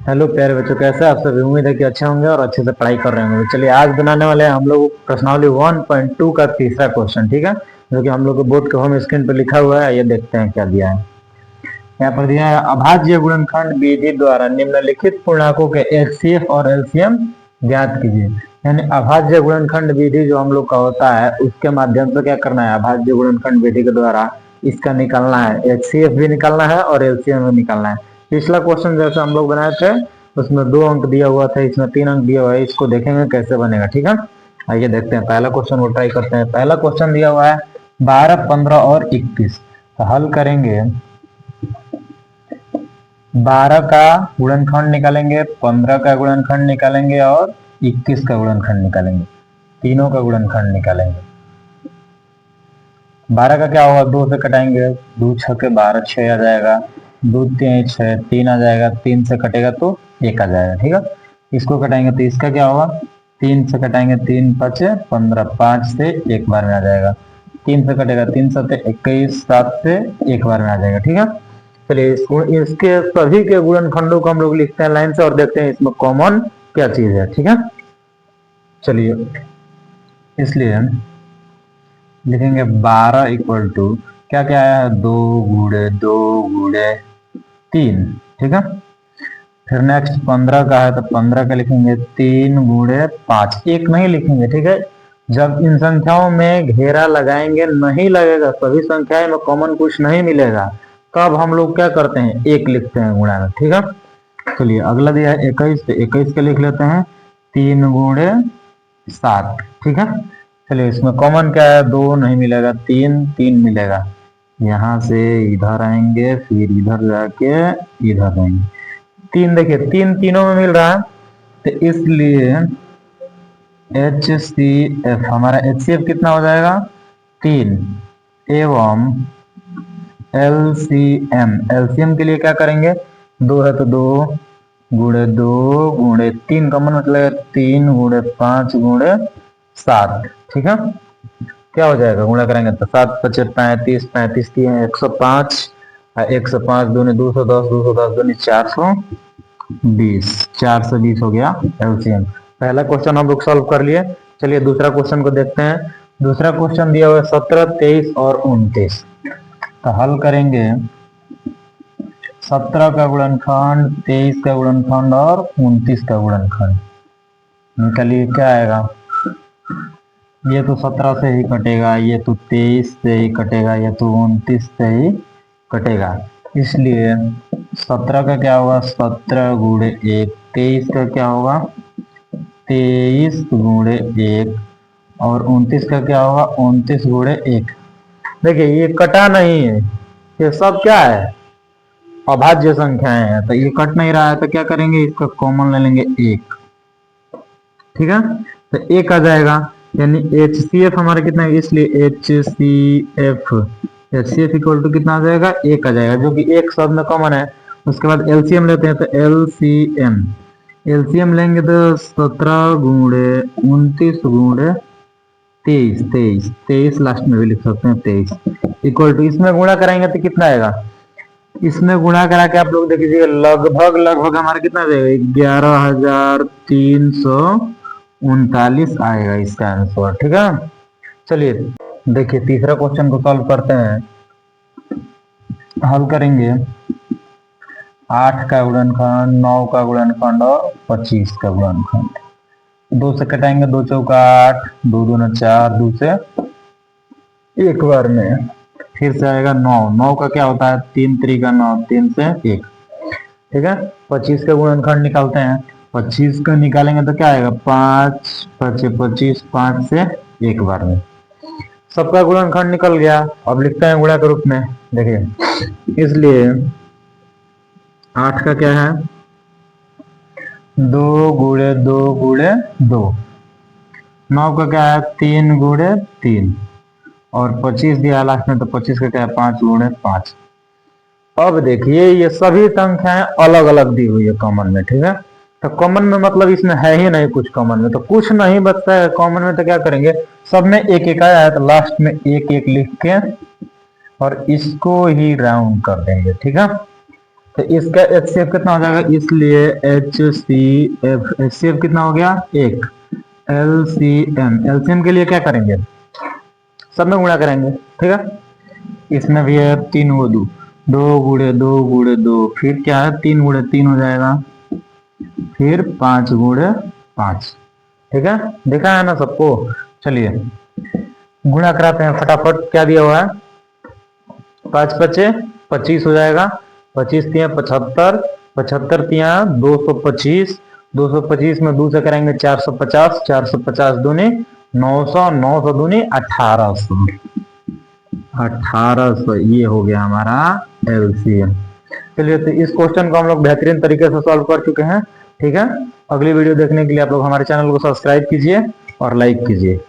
Hello प्यारे बच्चों, कैसे आप सभी। उम्मीद है कि अच्छे होंगे और अच्छे से पढ़ाई कर रहे होंगे। तो चलिए आज बनाने वाले हैं हम लोग प्रश्नावली 1.2 का तीसरा क्वेश्चन, ठीक है, जो कि हम लोग के बोर्ड के होम स्क्रीन पर लिखा हुआ है। ये देखते हैं क्या दिया है। यहाँ पर दिया है अभाज्य गुणनखंड विधि द्वारा निम्नलिखित पूर्णांकों के एचसीएफ और एलसीएम ज्ञात कीजिए। यानी अभाज्य गुणनखंड विधि जो हम लोग का होता है उसके माध्यम से क्या करना है, अभाज्य गुणनखंड विधि के द्वारा इसका निकालना है, एचसीएफ भी निकालना है और एलसीएम भी निकालना है। पिछला क्वेश्चन जैसे हम लोग बनाए थे उसमें 2 अंक दिया हुआ था, इसमें 3 अंक दिया हुआ है। इसको देखेंगे कैसे बनेगा, ठीक है। आइए देखते हैं पहला क्वेश्चन को ट्राई करते हैं। पहला क्वेश्चन दिया हुआ है 12, 15 और 21। तो हल करेंगे, 12 का गुणनखंड निकालेंगे, 15 का गुणनखंड निकालेंगे और 21 का गुणनखंड निकालेंगे। तीनों का गुणनखंड निकालेंगे। 12 का क्या होगा, 2 से कटाएंगे, 2 छके 12, 6 आ जाएगा, 2 3 6, 3 आ जाएगा, 3 से कटेगा तो 1 आ जाएगा, ठीक है। इसको कटाएंगे तो इसका क्या होगा, 3 से कटाएंगे, 3 5 15, 5 से एक बार में आ जाएगा, 3 से कटेगा, 3 7 21, 7 से एक बार में आ जाएगा, ठीक है। चलिए इसके सभी के गुणनखंडों को हम लोग लिखते हैं लाइन से और देखते हैं इसमें कॉमन क्या चीज है, ठीक है। चलिए इसलिए लिखेंगे 12 इक्वल टू क्या क्या है, 2 गुणे 2 गुणे 3, ठीक है। फिर नेक्स्ट 15 का है तो 15 का लिखेंगे 3 गुणे 5, एक नहीं लिखेंगे, ठीक है। जब इन संख्याओं में घेरा लगाएंगे नहीं लगेगा, सभी संख्याएं में कॉमन कुछ नहीं मिलेगा, तब हम लोग क्या करते हैं, एक लिखते हैं गुणा में, ठीक है। चलिए अगला दिया है 21, तो 21 का लिख लेते हैं 3 गुणे 7, ठीक है। चलिए इसमें कॉमन क्या है, 2 नहीं मिलेगा, 3 3 मिलेगा। यहाँ से इधर आएंगे, फिर इधर जाके इधर आएंगे, 3 देखिए 3 तीनों में मिल रहा है, तो इसलिए एच सी एफ हमारा एच सी एफ कितना हो जाएगा, 3 एवं एलसीएम, एलसीएम के लिए क्या करेंगे, 2 है तो 2 गुणे 2 गुणे 3 कॉमन मतलब 3 गुणे 5 गुणे 7, ठीक है। क्या हो जाएगा, गुणा करेंगे तो 7 5 35, 35 दिए 105, 105 दूनी 210, 210 दूनी 420, 420 हो गया एलसीएम। पहला क्वेश्चन हम लोग सॉल्व कर लिए। चलिए दूसरा क्वेश्चन को देखते हैं। दूसरा क्वेश्चन दिया हुआ है 17, 23 और 29। तो हल करेंगे, 17 का गुणनखंड, 23 का गुणनखंड और 29 का गुणनखंड निकालिए, क्या आएगा। ये तो 17 से ही कटेगा, ये तो 23 से ही कटेगा, ये तो 29 से ही कटेगा। इसलिए 17 का क्या होगा, 17 गुणे 1, 23 का क्या होगा, 23 गुणे 1 और 29 का क्या होगा, 29 गुणे 1। देखिए ये कटा नहीं है, ये सब क्या है, अभाज्य संख्याएं हैं, तो ये कट नहीं रहा है तो क्या करेंगे, इसका कॉमन ले लेंगे 1, ठीक है। तो 1 आ जाएगा, यानी एच सी एफ हमारा कितना है, इसलिए H C F equal to कितना आ जाएगा, 1 आ जाएगा, जो कि एक शब्द में कॉमन है। उसके बाद एलसीएम लेते हैं, तो एलसीएम लेंगे तो 17 गुणे 29 गुणे 23, 23 23 लास्ट में भी लिख सकते हैं, 23 इक्वल टू, इसमें गुणा कराएंगे तो कितना आएगा, इसमें गुणा करा के आप लोग देख लीजिए, लगभग लगभग हमारा कितना आ जाएगा, 11,339 आएगा इसका आंसर, ठीक है। चलिए देखिए तीसरा क्वेश्चन को सॉल्व करते हैं। हल करेंगे 8 का गुणनखंड, 9 का गुणनखंड और 25 का गुणनखंड। 2 से कटाएंगे, 2 चौका 8, 2 दूना 4, 2 से एक बार में, फिर से आएगा 9, 9 का क्या होता है, 3 3 9, 3 से 1, ठीक है। 25 का गुणनखंड निकालते हैं, 25 का निकालेंगे तो क्या आएगा, 5 5 25, 5 से एक बार में। सबका गुणनखंड निकल गया, अब लिखते हैं गुणा के रूप में, देखिए इसलिए 8 का क्या है, 2 गुणे 2 गुणे 2, 9 का क्या है, 3 गुणे 3 और 25 दिया लास्ट में, तो 25 का क्या है, 5 गुणे 5। अब देखिए ये सभी संख्याएं अलग अलग दी हुई है कॉमन में, ठीक है। तो कॉमन में मतलब इसमें है ही नहीं कुछ कॉमन में, तो कुछ नहीं बचता है कॉमन में, तो क्या करेंगे, सब में एक एक आया है तो लास्ट में एक एक लिख के और इसको ही राउंड कर देंगे, ठीक है। तो इसका एचसीएफ कितना हो जाएगा, इसलिए एचसीएफ कितना हो गया 1। एलसीएम के लिए क्या करेंगे, सब में गुणा करेंगे, ठीक है। इसमें भी है 3 को 2, 2 गुणे 2 गुणे 2, फिर क्या है 3 गुणे 3 हो जाएगा, फिर 5 गुणे 5, ठीक है। देखा है ना सबको। चलिए गुणा कराते हैं फटाफट। क्या दिया हुआ है, 5 पचे 25 हो जाएगा, 25 तिया 75, 75 तिया 225, 225 में 2 से करेंगे 450, 450 दूनी 900, 900 दूनी 1800, 1800 ये हो गया हमारा एलसीएम। चलिए तो इस क्वेश्चन को हम लोग बेहतरीन तरीके से सॉल्व कर चुके हैं, ठीक है। अगली वीडियो देखने के लिए आप लोग हमारे चैनल को सब्सक्राइब कीजिए और लाइक कीजिए।